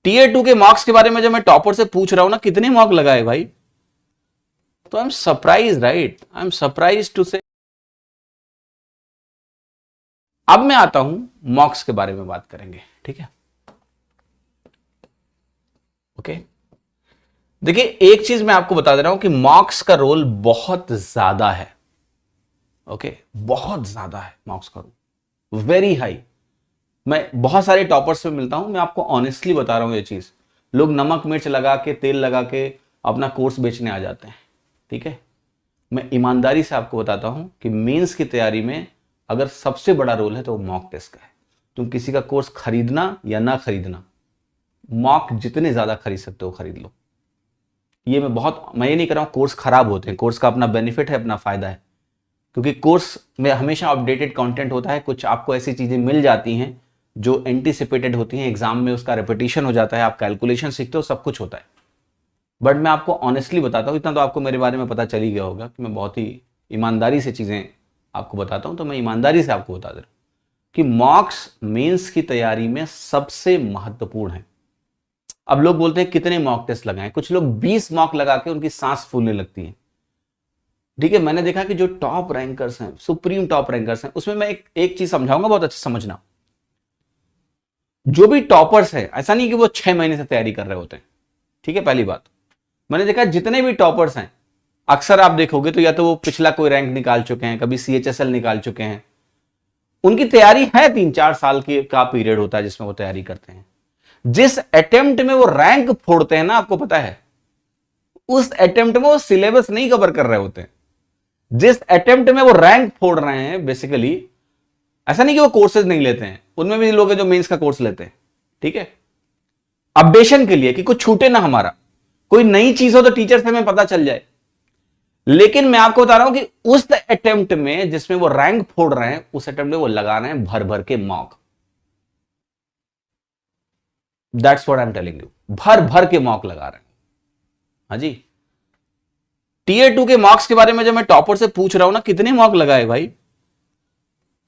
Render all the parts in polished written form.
Tier 2 के marks के बारे में जब मैं टॉपर से पूछ रहा हूं ना कितने मार्क लगाए भाई, तो I am surprise, right, I am surprise to say. अब मैं आता हूं मार्क्स के बारे में बात करेंगे, ठीक है। ओके, देखिए एक चीज मैं आपको बता दे रहा हूं कि मार्क्स का रोल बहुत ज्यादा है। ओके, बहुत ज्यादा है मार्क्स का रोल, वेरी हाई। मैं बहुत सारे टॉपर्स से मिलता हूं, मैं आपको ऑनेस्टली बता रहा हूं ये चीज। लोग नमक मिर्च लगा के, तेल लगा के अपना कोर्स बेचने आ जाते हैं, ठीक है। मैं ईमानदारी से आपको बताता हूं कि मेंस की तैयारी में अगर सबसे बड़ा रोल है तो वो मॉक टेस्ट का है। तुम किसी का कोर्स खरीदना या ना खरीदना, मॉक जितने ज्यादा खरीद सकते हो खरीद लो। मैं ये नहीं कर रहा हूं कोर्स खराब होते हैं, कोर्स का अपना बेनिफिट है, अपना फायदा है, क्योंकि कोर्स में हमेशा अपडेटेड कंटेंट होता है। कुछ आपको ऐसी चीजें मिल जाती हैं जो एंटीसिपेटेड होती हैं, एग्जाम में उसका रिपीटिशन हो जाता है, आप कैलकुलेशन सीखते हो, सब कुछ होता है। बट मैं आपको ऑनेस्टली बताता हूं, इतना तो आपको मेरे बारे में पता चल ही गया होगा कि मैं बहुत ही ईमानदारी से चीजें आपको बताता हूं, तो मैं ईमानदारी से आपको बता दे रहा हूं कि मॉक्स मेंस की तैयारी में सबसे महत्वपूर्ण है। अब लोग बोलते हैं कितने मॉक टेस्ट लगाएं, कुछ लोग 20 मॉक लगा के उनकी सांस फूलने लगती है, ठीक है। मैंने देखा कि जो टॉप रैंकर्स हैं, सुप्रीम टॉप रैंकर्स हैं, उसमें मैं एक चीज समझाऊंगा, बहुत अच्छे समझना। जो भी टॉपर्स है, ऐसा नहीं कि वो 6 महीने से तैयारी कर रहे होते हैं, ठीक है। पहली बात, मैंने देखा जितने भी टॉपर्स हैं, अक्सर आप देखोगे तो या तो वो पिछला कोई रैंक निकाल चुके हैं, कभी CHSL निकाल चुके हैं, उनकी तैयारी है 3-4 साल की का पीरियड होता है जिसमें वो तैयारी करते हैं। जिस अटेम्प्ट में वो रैंक फोड़ते हैं ना, आपको पता है, उस अटेम्प्ट में वो सिलेबस नहीं कवर कर रहे होते हैं। जिस अटेम्प्ट में वो रैंक फोड़ रहे हैं, बेसिकली ऐसा नहीं कि वो कोर्सेज नहीं लेते हैं, उनमें भी लोग हैं जो मेंस का कोर्स लेते हैं, ठीक है, अपडेशन के लिए कि कुछ छूटे ना हमारा, कोई नई चीज हो तो टीचर से हमें पता चल जाए। लेकिन मैं आपको बता रहा हूं कि उस अटेम्प्ट में जिसमें वो रैंक फोड़ रहे हैं, उस अटेम्प्ट में वो लगा रहे हैं भर भर के mock. That's what I am telling you, भर भर के मॉक लगा रहे हैं। हाँ जी, टीयर 2 के मार्क्स के बारे में जब मैं टॉपर से पूछ रहा हूं ना कितने मॉक लगाए भाई,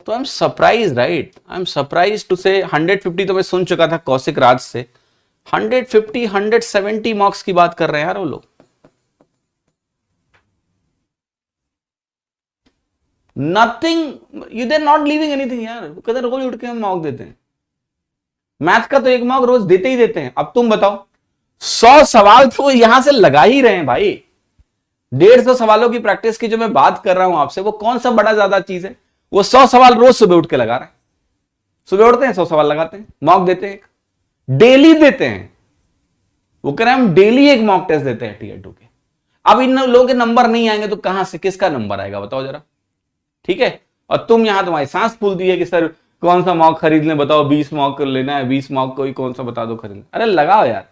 तो I am surprise, right, I am surprise to say 150 तो मैं सुन चुका था कौशिक राज से, 150 170 मार्क्स की बात कर रहे हैं यार वो लोग। Nothing, you there not living anything यार, कहते रोज उठ के हम मॉक देते हैं। मैथ का तो एक मॉक रोज देते ही देते हैं। अब तुम बताओ, 100 सवाल तो वो यहां से लगा ही रहे हैं भाई। 150 सवालों की प्रैक्टिस की जो मैं बात कर रहा हूं आपसे, वो कौन सा बड़ा ज्यादा चीज है। वो 100 सवाल रोज सुबह उठ के लगा रहे हैं, सुबह उठते हैं 100 सवाल लगाते हैं, मॉक देते हैं, डेली देते हैं। वो कह रहे हैं हम डेली एक मॉक टेस्ट देते हैं टीयर 2 के। अब इन लोगों के नंबर नहीं आएंगे तो कहां से, किसका नंबर आएगा बताओ जरा, ठीक है। और तुम यहां तुम्हारी सांस फूलती है कि सर कौन सा मॉक खरीद लें, बताओ 20 मॉक लेना है, 20 मॉक कोई कौन सा बता दो खरीद। अरे लगाओ यार,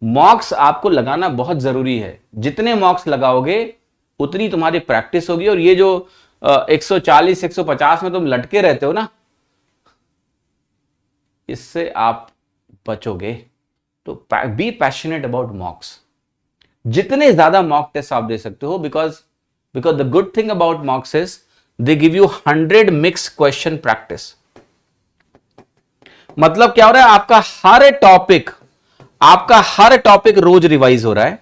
मॉक्स आपको लगाना बहुत जरूरी है। जितने मॉक्स लगाओगे उतनी तुम्हारी प्रैक्टिस होगी। और ये जो 140 150 में तुम लटके रहते हो ना, इससे आप बचोगे। तो बी पैशनेट अबाउट मॉक्स। जितने ज्यादा मॉक टेस्ट आप दे सकते हो, because the good thing about मॉक्स is they give you 100 mix question practice. मतलब क्या हो रहा है, आपका हर टॉपिक रोज रिवाइज हो रहा है,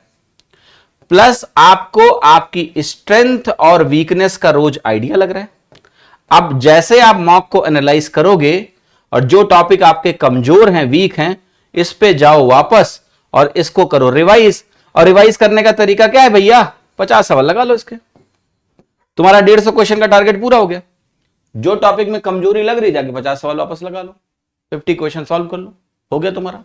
प्लस आपको आपकी स्ट्रेंथ और वीकनेस का रोज आइडिया लग रहा है। अब जैसे आप मॉक को एनालाइज करोगे और जो टॉपिक आपके कमजोर हैं, वीक हैं, इस पे जाओ वापस और इसको करो रिवाइज। और रिवाइज करने का तरीका क्या है भैया, 50 सवाल लगा लो इसके, तुम्हारा 150 क्वेश्चन का टारगेट पूरा हो गया। जो टॉपिक में कमजोरी लग रही, जाके 50 सवाल वापस लगा लो, 50 क्वेश्चन सॉल्व कर लो, हो गया तुम्हारा।